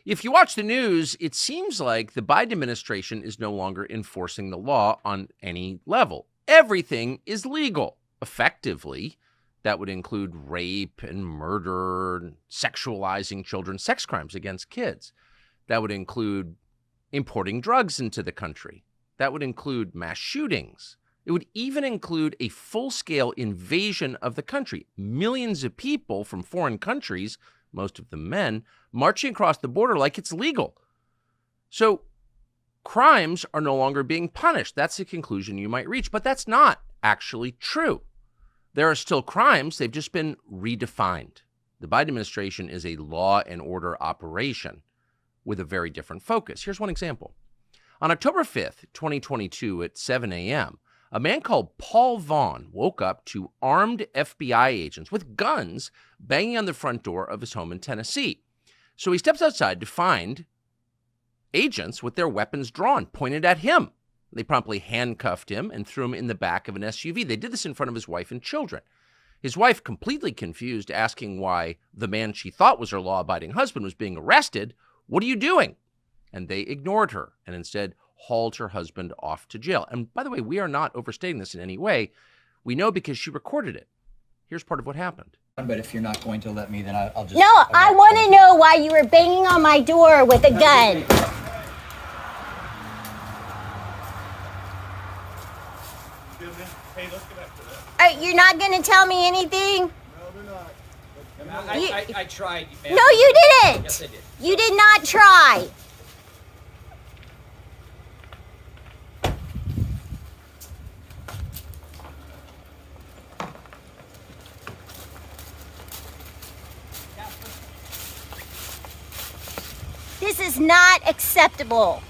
If you watch the news, it seems like the Biden administration is no longer enforcing the law on any level. Everything is legal. Effectively, that would include rape and murder, and sexualizing children, sex crimes against kids. That would include importing drugs into the country. That would include mass shootings. It would even include a full-scale invasion of the country. Millions of people from foreign countries, most of them men, marching across the border like it's legal. So crimes are no longer being punished. That's the conclusion you might reach, but that's not actually true. There are still crimes. They've just been redefined. The Biden administration is a law and order operation with a very different focus. Here's one example. On October 5th, 2022 at 7 a.m., a man called Paul Vaughn woke up to armed FBI agents with guns banging on the front door of his home in Tennessee. So he steps outside to find agents with their weapons drawn, pointed at him. They promptly handcuffed him and threw him in the back of an SUV. They did this in front of his wife and children. His wife, completely confused, asking why the man she thought was her law-abiding husband was being arrested. "What are you doing?" And they ignored her and instead hauled her husband off to jail. And by the way, we are not overstating this in any way. We know because she recorded it. Here's part of what happened. But if you're not going to let me, then I'll just... No, I want to know why you were banging on my door with a gun. Hey, let's get after that. You're not going to tell me anything? No, they're not. I tried. No, you didn't. Yes, I did. You did not try. This is not acceptable.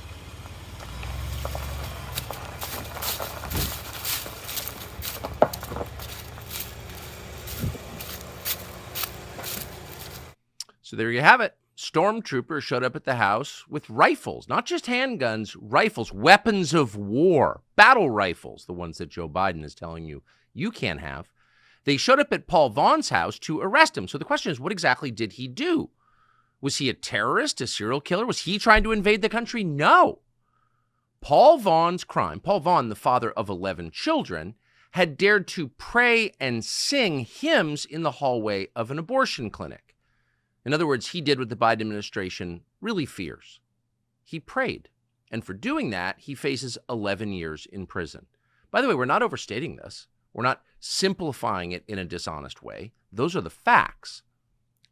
So there you have it. Stormtroopers showed up at the house with rifles, not just handguns, rifles, weapons of war, battle rifles, the ones that Joe Biden is telling you you can't have. They showed up at Paul Vaughn's house to arrest him. So the question is, what exactly did he do? Was he a terrorist, a serial killer? Was he trying to invade the country? No. Paul Vaughn's crime, Paul Vaughn, the father of 11 children, had dared to pray and sing hymns in the hallway of an abortion clinic. In other words, he did what the Biden administration really fears. He prayed. And for doing that, he faces 11 years in prison. By the way, we're not overstating this. We're not simplifying it in a dishonest way. Those are the facts.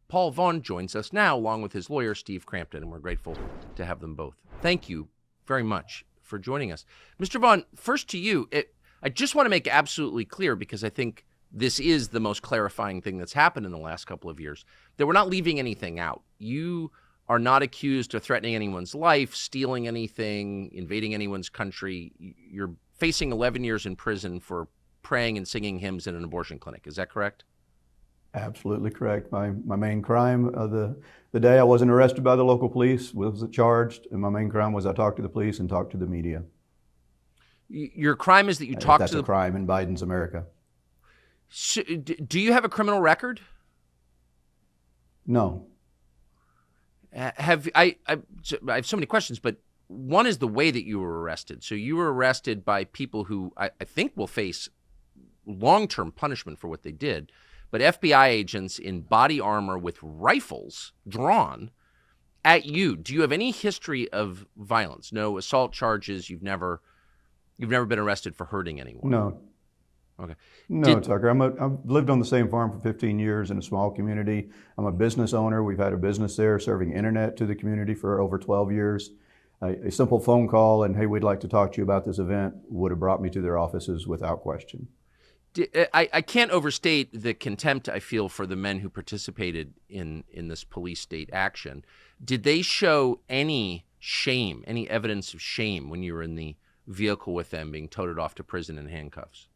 Paul Vaughn joins us now, along with his lawyer, Steve Crampton, and we're grateful to have them both. Thank you very much for joining us. Mr. Vaughn, first to you. I just want to make absolutely clear, because I think this is the most clarifying thing that's happened in the last couple of years, that we're not leaving anything out. You are not accused of threatening anyone's life, stealing anything, invading anyone's country. You're facing 11 years in prison for praying and singing hymns in an abortion clinic. Is that correct? Absolutely correct. My main crime, the day I wasn't arrested by the local police, was charged, and my main crime was I talked to the police and talked to the media. Your crime is that you talked to the... That's a crime in Biden's America. So, do you have a criminal record? No. I have so many questions, but one is the way that you were arrested. So you were arrested by people who I think will face long-term punishment for what they did, but FBI agents in body armor with rifles drawn at you. Do you have any history of violence? No assault charges? You've never been arrested for hurting anyone? No. Okay. No, Tucker. I've lived on the same farm for 15 years in a small community. I'm a business owner. We've had a business there serving internet to the community for over 12 years. A simple phone call and, hey, we'd like to talk to you about this event would have brought me to their offices without question. I can't overstate the contempt I feel for the men who participated in this police state action. Did they show any shame, any evidence of shame when you were in the vehicle with them being toted off to prison in handcuffs?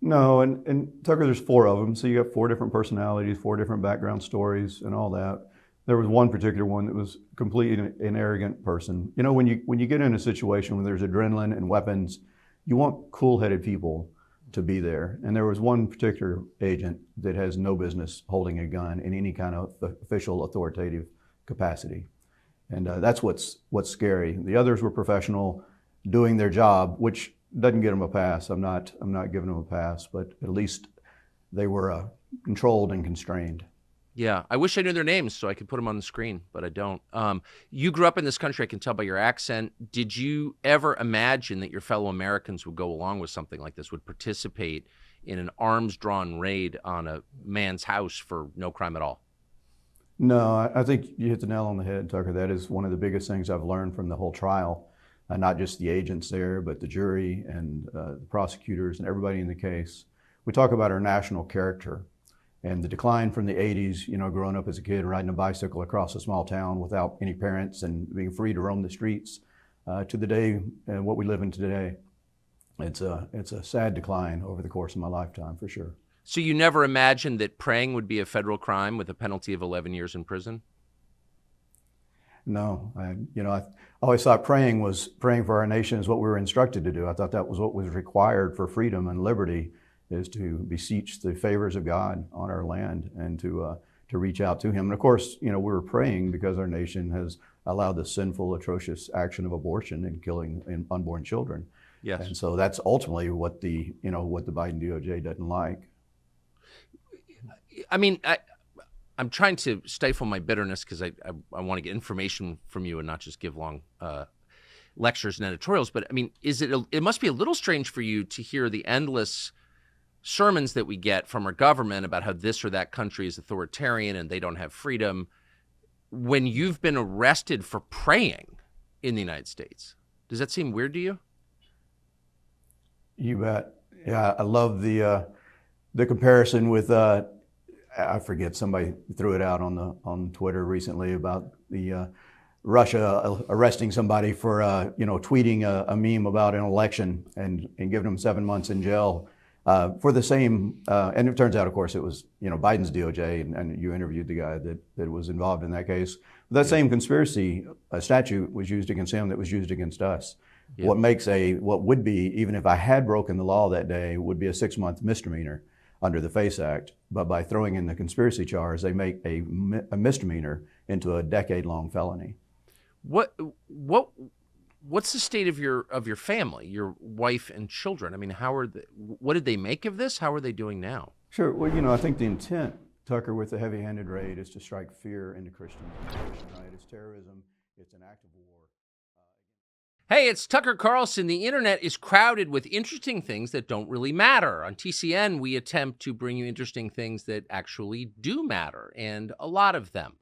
No, and Tucker, there's 4 of them, so you got 4 different personalities, 4 different background stories and all that. There was one particular one that was completely an arrogant person. You know, when you get in a situation where there's adrenaline and weapons, you want cool-headed people to be there. And there was one particular agent that has no business holding a gun in any kind of official authoritative capacity. And that's what's scary. The others were professional, doing their job, which doesn't get them a pass. I'm not giving them a pass, but at least they were controlled and constrained. Yeah, I wish I knew their names so I could put them on the screen, but I don't. You grew up in this country, I can tell by your accent. Did you ever imagine that your fellow Americans would go along with something like this, would participate in an arms-drawn raid on a man's house for no crime at all? No, I think you hit the nail on the head, Tucker. That is one of the biggest things I've learned from the whole trial. Not just the agents there, but the jury and the prosecutors and everybody in the case. We talk about our national character and the decline from the 80s, growing up as a kid, riding a bicycle across a small town without any parents and being free to roam the streets, to the day and what we live in today. It's a sad decline over the course of my lifetime, for sure. So you never imagined that praying would be a federal crime with a penalty of 11 years in prison? No, I always thought praying for our nation is what we were instructed to do. I thought that was what was required for freedom and liberty, is to beseech the favors of God on our land and to reach out to Him. And of course, we were praying because our nation has allowed the sinful, atrocious action of abortion and killing unborn children. Yes. And so that's ultimately what the Biden DOJ doesn't like. I mean, I'm trying to stifle my bitterness because I want to get information from you and not just give long lectures and editorials. But I mean, it must be a little strange for you to hear the endless sermons that we get from our government about how this or that country is authoritarian and they don't have freedom when you've been arrested for praying in the United States. Does that seem weird to you? You bet. Yeah, I love the comparison with I forget, somebody threw it out on Twitter recently about the Russia arresting somebody for tweeting a meme about an election and giving them 7 months in jail for the same. And it turns out, of course, it was Biden's DOJ, and you interviewed the guy that was involved in that case. That same conspiracy statute was used against him that was used against us. Yeah. What would be, even if I had broken the law that day, would be a 6-month misdemeanor under the FACE Act. But by throwing in the conspiracy charge, they make a misdemeanor into a decade-long felony. What's the state of your family, your wife and children? I mean, what did they make of this? How are they doing now? Sure. Well, I think the intent, Tucker, with the heavy-handed raid is to strike fear into Christians. Right? It's terrorism. It's an act of war. Hey, it's Tucker Carlson. The internet is crowded with interesting things that don't really matter. On TCN, we attempt to bring you interesting things that actually do matter, and a lot of them.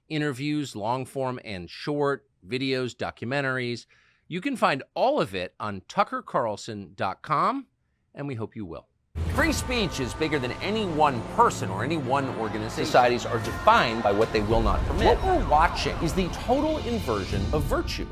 Interviews, long form and short, videos, documentaries. You can find all of it on tuckercarlson.com, and we hope you will. Free speech is bigger than any one person or any one organization. Societies are defined by what they will not permit. What we're watching is the total inversion of virtue.